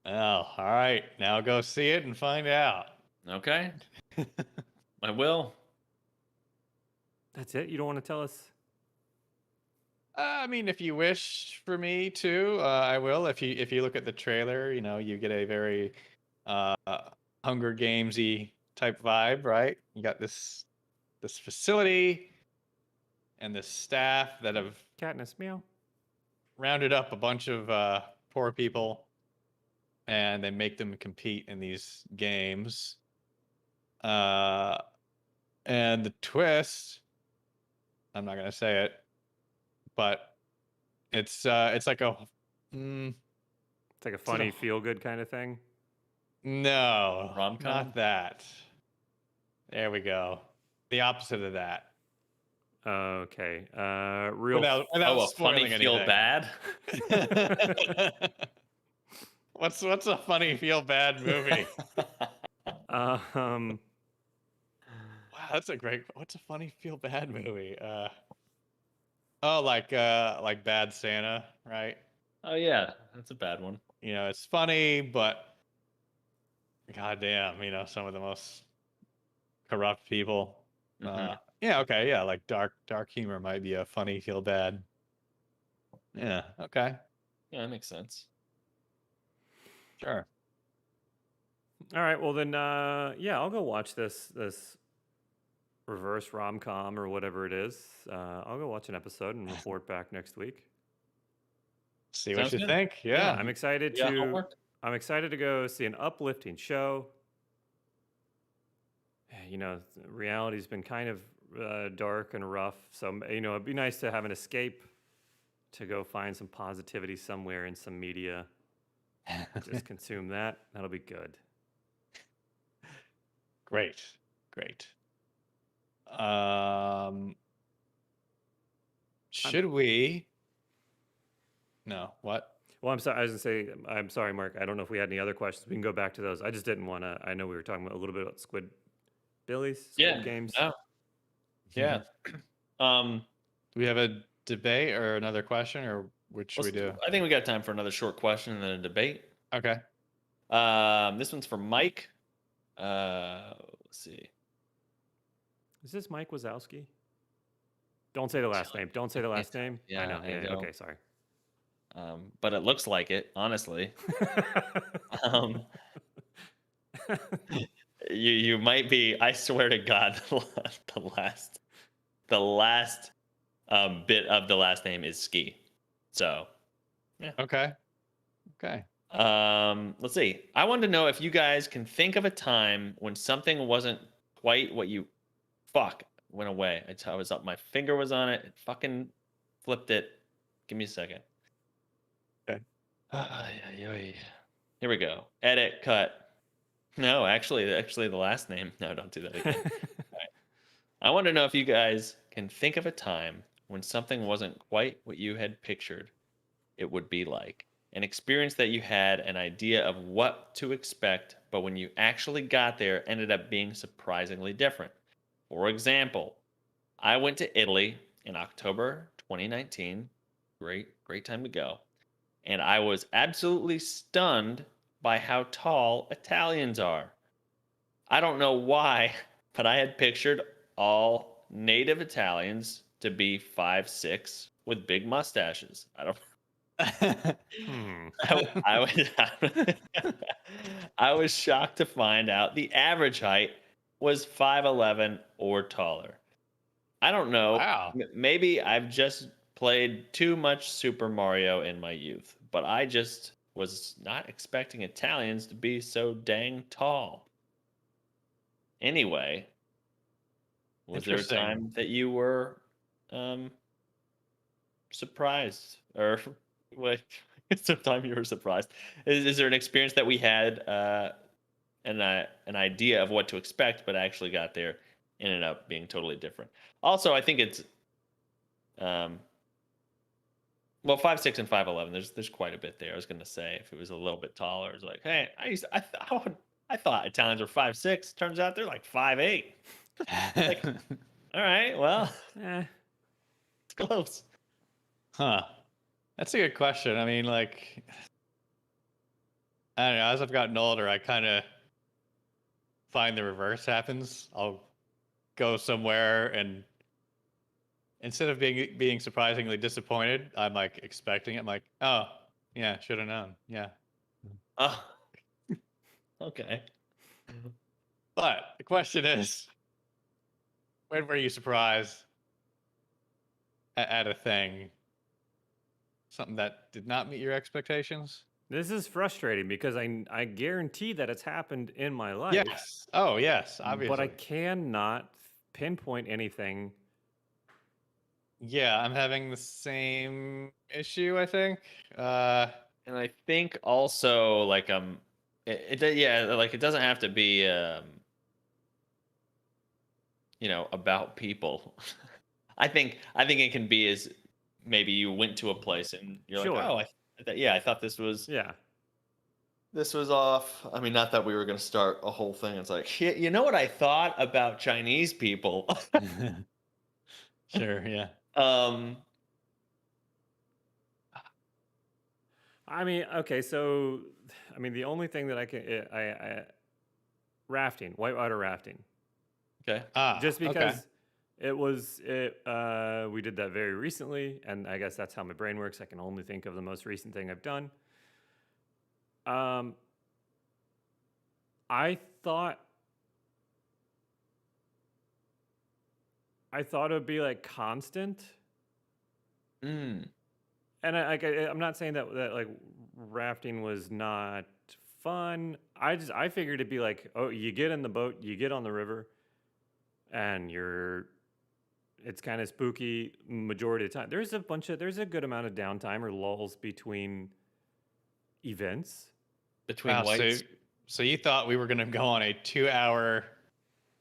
Well, all right. Now go see it and find out. Okay, I will. That's it. You don't want to tell us? I mean, if you wish for me to, I will. If you look at the trailer, you get a very uh, Hunger Gamesy type vibe, right? You got this facility and this staff that have Katniss, meow. rounded up a bunch of poor people, and they make them compete in these games. And the twist, I'm not gonna say it, but it's like a It's like a funny, feel good kind of thing. no, Rom-com? not that. There we go. The opposite of that. Okay. Real. Without A spoiling funny feel anything. bad. What's a funny feel bad movie? Um. Wow, that's a great. What's a funny feel bad movie? Like Bad Santa, right? Oh yeah, that's a bad one. It's funny, but goddamn, some of the most corrupt people. Mhm. Yeah, okay, yeah, like dark humor might be a funny feel bad. Yeah, okay, Yeah, that makes sense. sure. All right. Well then, yeah, I'll go watch this reverse rom com or whatever it is. I'll go watch an episode and report back next week. See Sounds what you good. think. Yeah. I'm excited Yeah, to. homework? I'm excited to go see an uplifting show. Reality's been kind of dark and rough, so it'd be nice to have an escape, to go find some positivity somewhere in some media. Just consume that. That'll be good. Great. Should we? No. What? Well, I'm sorry. I was gonna say, I'm sorry, Mark. I don't know if we had any other questions. We can go back to those. I just didn't want to. I know we were talking about a little bit about Squid Games. No. Yeah. Do we have a debate or another question, or which should we do? I think we got time for another short question and then a debate. Okay. This one's for Mike. Let's see. Is this Mike Wazowski? Don't say the last name. Don't say the last name. Yeah, I know. I Yeah, don't. okay, sorry. But it looks like it, honestly. You might be. I swear to God, the last bit of the last name is Ski. So, yeah. Okay. Let's see. I wanted to know if you guys can think of a time when something wasn't quite what you went away. I was up. My finger was on it. It fucking flipped it. Give me a second. Okay. Here we go. Edit. Cut. No, actually, the last name. No, don't do that again. Right. I want to know if you guys can think of a time when something wasn't quite what you had pictured it would be like. An experience that you had an idea of what to expect, but when you actually got there, ended up being surprisingly different. For example, I went to Italy in October 2019. Great time to go. And I was absolutely stunned by how tall Italians are. I don't know why, but I had pictured all native Italians to be 5'6" with big mustaches. I don't Hmm. I was I was shocked to find out the average height was 5'11" or taller. I don't know. Wow. Maybe I've just played too much Super Mario in my youth, but I just was not expecting Italians to be so dang tall. Anyway, was there a Interesting. time that you were um surprised or what sometime you were surprised? Is there an experience that we had an idea of what to expect, but actually got there ended up being totally different? Also, I think it's um well, 5'6" and 5'11". There's quite a bit there. I was gonna say if it was a little bit taller, it's like, hey, I thought Italians were 5'6". Turns out they're like 5'8". Like, all right, well, Eh, it's close. Huh. That's a good question. I mean, like, I don't know. As I've gotten older, I kind of find the reverse happens. I'll go somewhere and instead of being surprisingly disappointed, I'm like expecting it. I'm like, oh, yeah, should have known. Yeah. Oh, okay. But the question is, when were you surprised at a thing, something that did not meet your expectations? this is frustrating because I guarantee that it's happened in my life, Yes. Oh, yes. but I Obviously. cannot pinpoint anything. Yeah, I'm having the same issue. I think. And I think also like yeah, like it doesn't have to be about people. I think it can be as maybe you went to a place and you're like, Sure. oh, yeah, I thought Yeah. this was off. I mean, not that we were going to start a whole thing. It's like, "Yeah, you know what I thought about Chinese people? Sure. Yeah. um, I mean, okay, so I mean, the only thing that I can rafting, whitewater rafting. okay. Just Okay. because we did that very recently, and I guess that's how my brain works. I can only think of the most recent thing I've done. I thought it would be like constant, Mm, and I'm not saying that like rafting was not fun. I figured it'd be like, oh, you get in the boat, you get on the river, and it's kind of spooky majority of the time. There's a good amount of downtime or lulls between events. between Wow. whites. So you thought we were gonna go on a 2-hour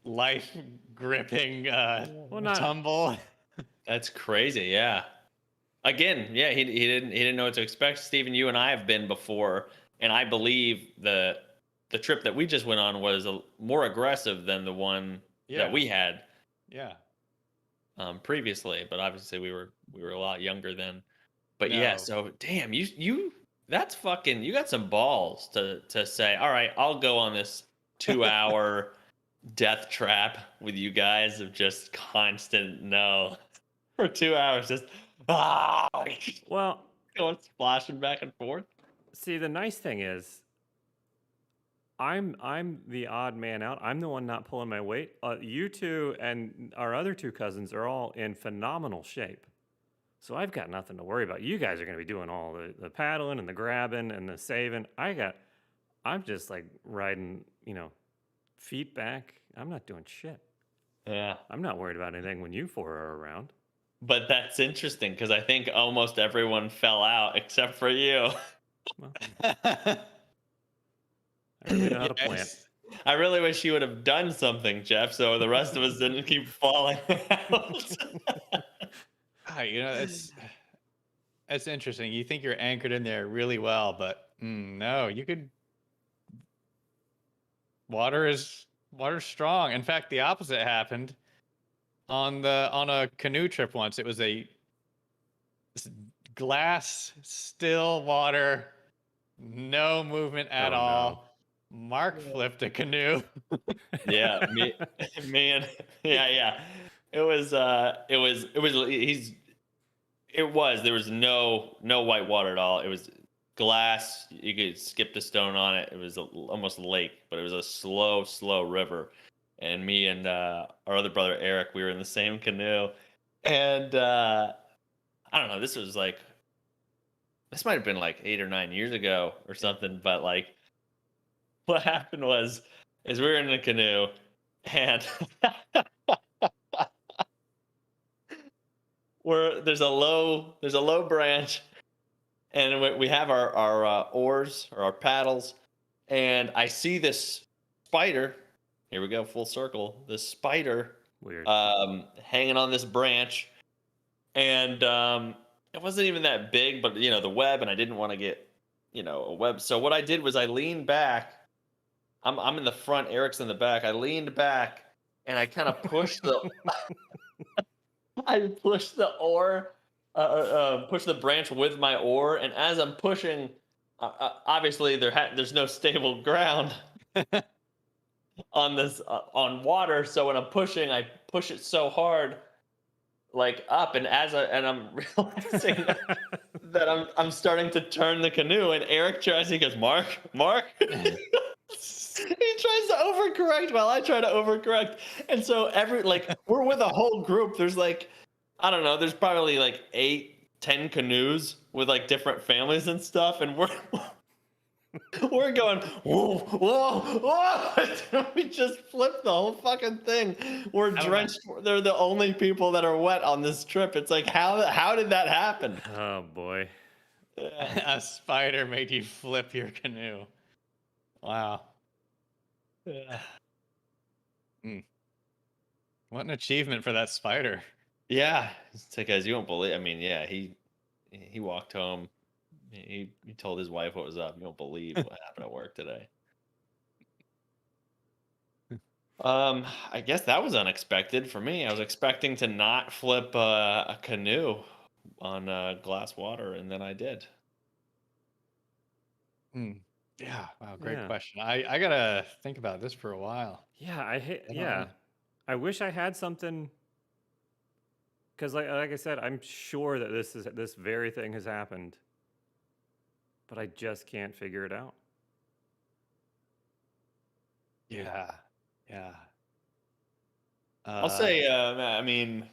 life gripping Well, not tumble? That's crazy. Yeah. Again, yeah, he didn't know what to expect. Stephen, you and I have been before, and I believe the trip that we just went on was more aggressive than the one that Yeah. we had Yeah. previously. But obviously, we were a lot younger then. But yeah, No. so damn, you that's fucking you got some balls to say, all right, I'll go on this 2 hour death trap with you guys of just constant no for 2 hours, just ah, well. going splashing back and forth. See, the nice thing is, I'm the odd man out. I'm the one not pulling my weight. You two and our other two cousins are all in phenomenal shape. So I've got nothing to worry about. You guys are going to be doing all the paddling and the grabbing and the saving. I'm just like riding, feet back. I'm not doing shit. Yeah. I'm not worried about anything when you four are around. But that's interesting because I think almost everyone fell out except for you. Well, I really know how to plant. Yes. I really wish you would have done something, Jeff, so the rest of us didn't keep falling out. it's interesting. You think you're anchored in there really well, but no, you could. Water's strong. In fact, the opposite happened on a canoe trip once. It was a glass, still water, no movement at Oh, no. all. Mark flipped a canoe. Yeah, me and yeah. There was no white water at all. It was glass. You could skip the stone on it. It was almost a lake, but it was a slow river. And me and our other brother Eric, we were in the same canoe, and I don't know. This might have been like 8 or 9 years ago or something. But like, what happened is we were in a canoe, and there's a low branch, and we have our oars or our paddles, and I see this spider. Here we go, full circle. This spider Weird. hanging on this branch, and it wasn't even that big, but the web, and I didn't want to get a web. So what I did was I leaned back. I'm in the front, Eric's in the back. I leaned back and I kind of pushed the I pushed the oar, pushed the branch with my oar, and as I'm pushing, obviously there's no stable ground on this on water. So when I'm pushing, I push it so hard, like up, and I'm realizing that I'm starting to turn the canoe, and Eric tries. He goes, Mark. He tries to overcorrect while I try to overcorrect, and so we're with a whole group. There's like, I don't know. There's probably like 8, 10 canoes with like different families and stuff, and we're going whoa. We just flipped the whole fucking thing. We're drenched. They're the only people that are wet on this trip. It's like, how did that happen? Oh, boy. A spider made you flip your canoe. Wow. What an achievement for that spider. Yeah, it's like, guys, you won't believe. I mean, yeah, he walked home. He told his wife what was up. You won't believe what happened at work today. I guess that was unexpected for me. I was expecting to not flip a canoe on glass water, and then I did. Yeah. Wow. Great question. I gotta think about this for a while. Yeah, I wish I had something, because like I said, I'm sure that this very thing has happened, but I just can't figure it out. Yeah. I'll say, I mean,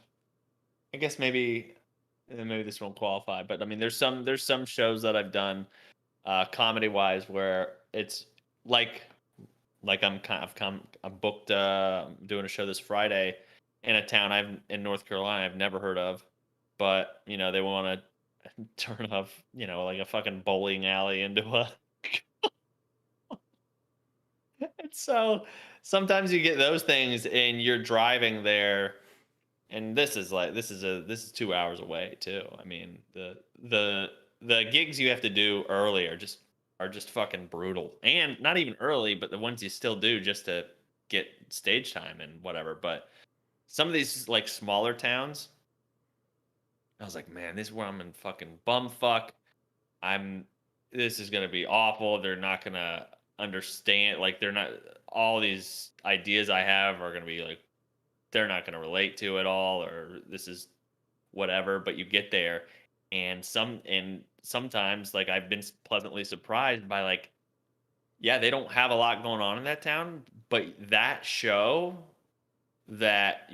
I guess maybe this won't qualify, but I mean, there's some shows that I've done, comedy wise, where it's like I'm booked, doing a show this Friday in a town in North Carolina I've never heard of, but they want to turn off, like a fucking bowling alley into a. And so sometimes you get those things, and you're driving there, and this is 2 hours away too. I mean, the gigs you have to do early are just fucking brutal, and not even early, but the ones you still do just to get stage time and whatever. But some of these like smaller towns, I was like, man, this is where I'm in fucking bumfuck. This is gonna be awful. They're not gonna understand. Like, they're not. All these ideas I have are gonna be like, they're not gonna relate to it all, or this is whatever. But you get there, and sometimes, like, I've been pleasantly surprised by, like, yeah, they don't have a lot going on in that town, but that show that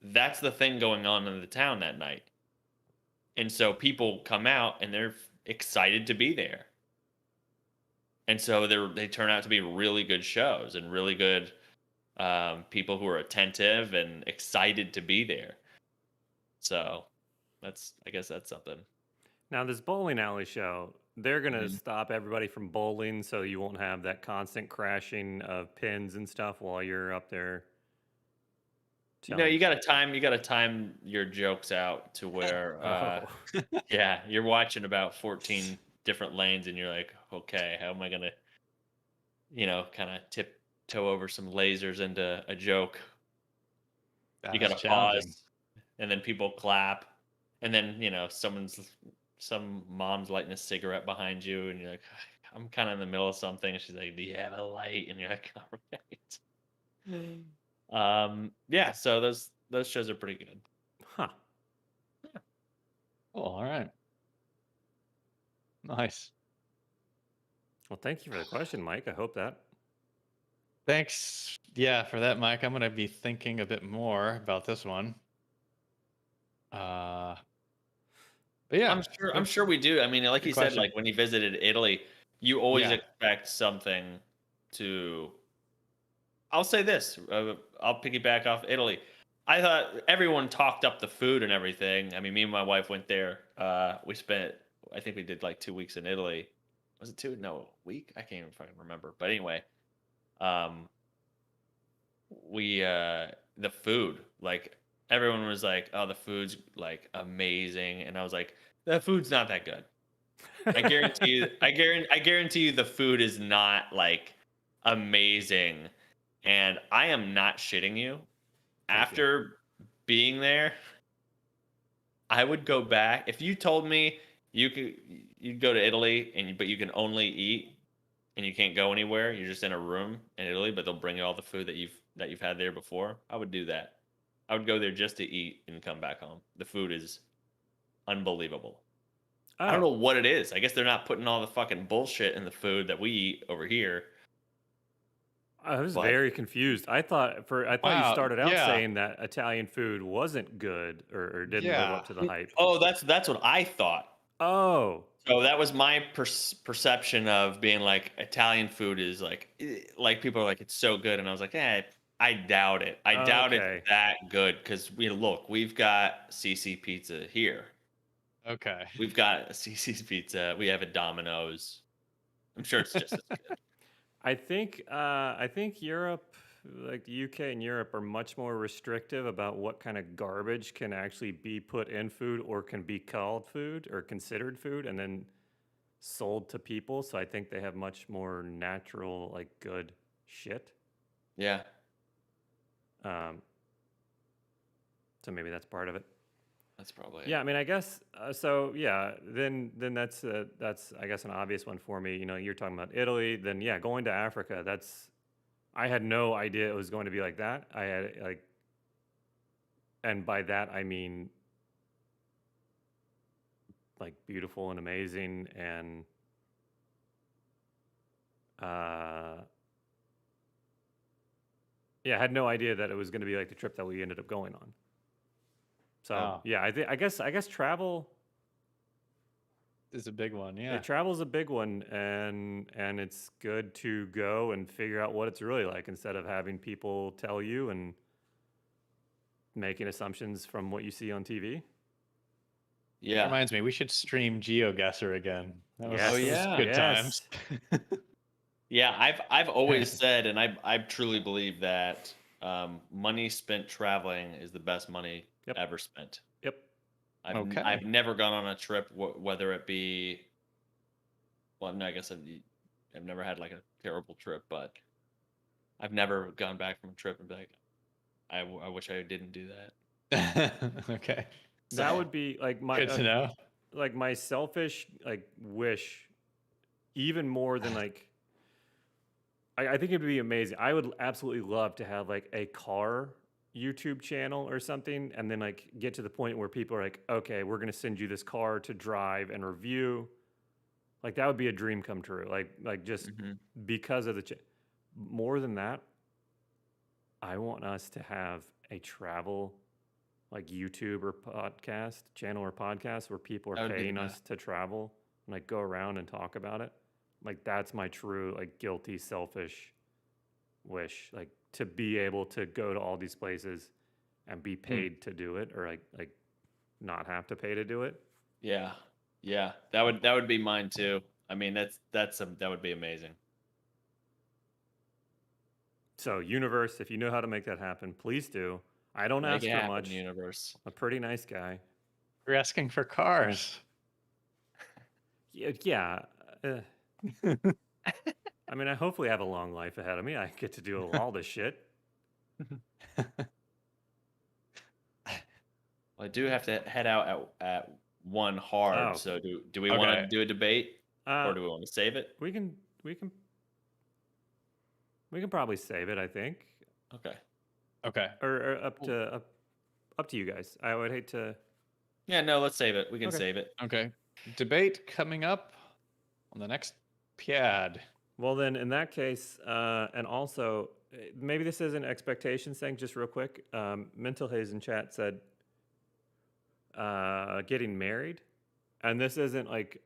that's the thing going on in the town that night. And so people come out and they're excited to be there. And so they turn out to be really good shows, and really good people who are attentive and excited to be there. So I guess that's something. Now, this bowling alley show, they're going to stop everybody from bowling, so you won't have that constant crashing of pins and stuff while you're up there. You know, challenge. you gotta time your jokes out to where Oh, yeah, you're watching about 14 different lanes and you're like, okay, how am I gonna, kind of tiptoe over some lasers into a joke? You That's gotta challenging. pause, and then people clap, and then some mom's lighting a cigarette behind you, and you're like, I'm kind of in the middle of something, and she's like, "Do you have a light?" And you're like, "All right." Yeah, so those shows are pretty good. huh. Cool. All right. Nice. Well, thank you for the question, Mike. I hope that. Thanks. Yeah, for that, Mike. I'm going to be thinking a bit more about this one. Uh, but yeah, I'm sure we do. I mean, like good you said, question. like when you visited Italy, you always Yeah. expect something to. I'll say this. I'll piggyback off Italy. I thought everyone talked up the food and everything. I mean, me and my wife went there. We spent, I think we did like 2 weeks in Italy. Was it two? No, a week? I can't even fucking remember. But anyway, um, the food, like everyone was like, "Oh, the food's like amazing," and I was like, "The food's not that good." I guarantee you the food is not like amazing. And I am not shitting you. Thank you. After being there, I would go back. If you told me you'd go to Italy but you can only eat and you can't go anywhere, you're just in a room in Italy, but they'll bring you all the food that you've had there before, I would do that. I would go there just to eat and come back home. The food is unbelievable. I don't Oh, know what it is. I guess they're not putting all the fucking bullshit in the food that we eat over here. I was But very confused. I thought you Wow. started out Yeah. saying that Italian food wasn't good or didn't live up Yeah. to the hype. oh, that's what I thought. Oh, So that was my perception of being like Italian food is like people are like it's so good, and I was like, I doubt it. I doubt it's okay. that good because we've got CC Pizza here. Okay. We've got CC's Pizza. We have a Domino's. I'm sure it's just as good. I think Europe, like the UK and Europe, are much more restrictive about what kind of garbage can actually be put in food or can be called food or considered food and then sold to people. So I think they have much more natural, like good shit. Yeah, Um, so maybe that's part of it. that's probably Yeah, it. I mean, I guess so. Yeah, then that's I guess an obvious one for me. You know, you're talking about Italy. Then yeah, going to Africa. That's I had no idea it was going to be like that. I had like, and by that I mean like beautiful and amazing and uh yeah, I had no idea that it was going to be like the trip that we ended up going on. So Oh, yeah, I guess travel. it's a big one. Yeah. Travel's a big one, and it's good to go and figure out what it's really like instead of having people tell you and making assumptions from what you see on TV. Yeah. Reminds me, we should stream GeoGuessr again. Oh, That was yeah. good times. Yeah, I've always said, and I truly believe that money spent traveling is the best money Yep. ever spent. Yep. Okay. I've never gone on a trip, whether it be, well, no, I guess I've never had like a terrible trip, but I've never gone back from a trip and be like, I wish I didn't do that. Okay. That So would be Good to know. like my selfish like wish, even more than like I think it'd be amazing. I would absolutely love to have like a car YouTube channel or something, and then like get to the point where people are like, okay, we're gonna send you this car to drive and review. Like that would be a dream come true. Like just mhm. because of more than that, I want us to have a travel like YouTube or podcast channel or podcast where people are That would be the paying best. us to travel and like go around and talk about it. Like that's my true like guilty selfish wish, like to be able to go to all these places and be paid to do it or like not have to pay to do it. Yeah, yeah, that would be mine too. I mean, that would be amazing. So universe, if you know how to make that happen, please do. I don't Make ask it for happen, much. universe. I'm a pretty nice guy. You're asking for cars. Yeah. I mean, I hopefully have a long life ahead of me. I get to do all this shit. I do have to head out at 1 hard. Oh. So do we want to Okay. do a debate, or Uh, do we want to save it? we can probably save it. I think, Okay. Okay. or up to you guys. I would hate to. Yeah, no, let's save it. We can Okay. save it. Okay. Debate coming up on the next PIAD. Well, then, in that case, and also, maybe this is an expectations thing, just real quick. Mental Haze in chat said getting married. And this isn't like,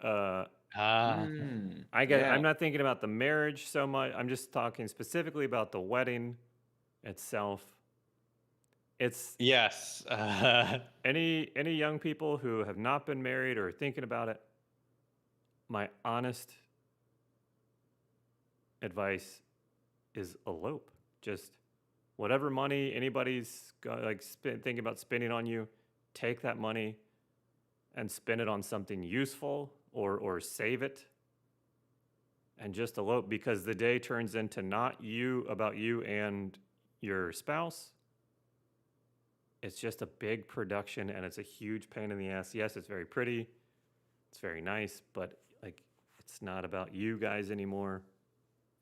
Mm, I'm not thinking about the marriage so much. I'm just talking specifically about the wedding itself. It's Yes. any young people who have not been married or are thinking about it, my honest advice is elope. Just whatever money anybody's thinking about spending on you, take that money and spend it on something useful or save it and just elope, because the day turns into not about you and your spouse. It's just a big production and it's a huge pain in the ass. Yes, it's very pretty, it's very nice, but like it's not about you guys anymore.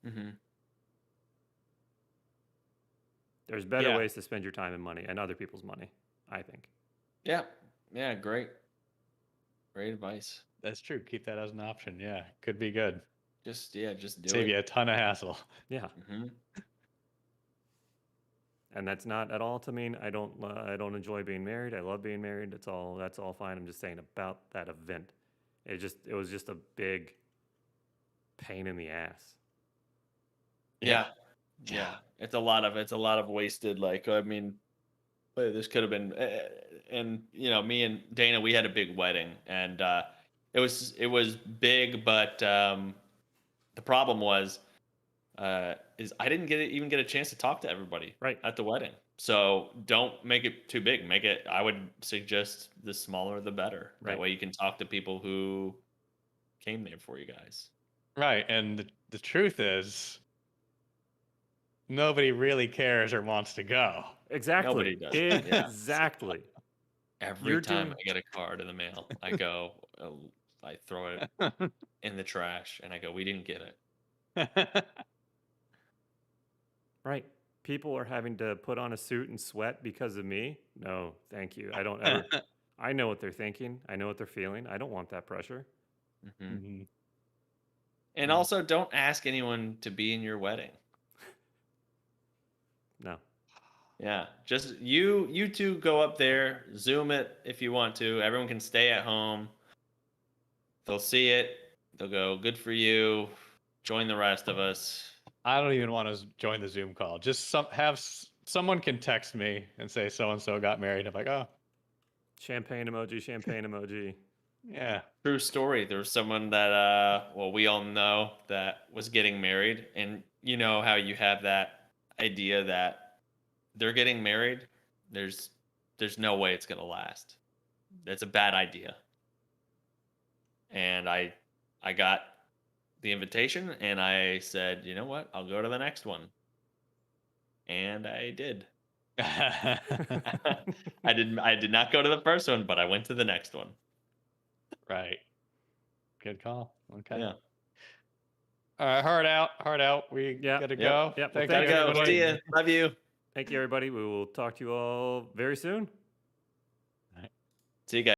mm-hmm. There's better Yeah. ways to spend your time and money and other people's money, I think. Yeah. Yeah, great. Great advice. That's true. Keep that as an option. Yeah. Could be good. Just do Save it. you a ton of hassle. Yeah. Mm-hmm. And that's not at all to mean I don't enjoy being married. I love being married. That's all fine. I'm just saying about that event. It was just a big pain in the ass. Yeah. It's a lot of wasted. Like, I mean, this could have been, and me and Dana, we had a big wedding, and it was big, but the problem was is I didn't even get a chance to talk to everybody Right. at the wedding. So don't make it too big. I would suggest the smaller the better. Right. That way you can talk to people who came there for you guys. Right. And the truth is, nobody really cares or wants to go. Exactly. Nobody does. Yeah. Exactly. Every time I get a card in the mail, I go, I throw it in the trash, and I go, we didn't get it. Right. People are having to put on a suit and sweat because of me. No, thank you. I don't ever. I know what they're thinking. I know what they're feeling. I don't want that pressure. Mm-hmm. Mm-hmm. And also, don't ask anyone to be in your wedding. No. Yeah, just you two go up there, Zoom it if you want to. Everyone can stay at home. They'll see it. They'll go, good for you. Join the rest of us. I don't even want to join the Zoom call. Just someone can text me and say so and so got married. I'm like, oh, Champagne emoji, champagne emoji. yeah. True story. There was someone that we all know that was getting married, and you know how you have that idea that they're getting married. There's no way it's gonna last. That's a bad idea. And I got the invitation, and I said, you know what? I'll go to the next one. And I did. I did not go to the first one, but I went to the next one. Right. Good call. Okay. Yeah. All right. Heart out. We gotta go. Yep. Thank Gotta you, go. everybody. See ya. Love you. Thank you, everybody. We will talk to you all very soon. See you guys.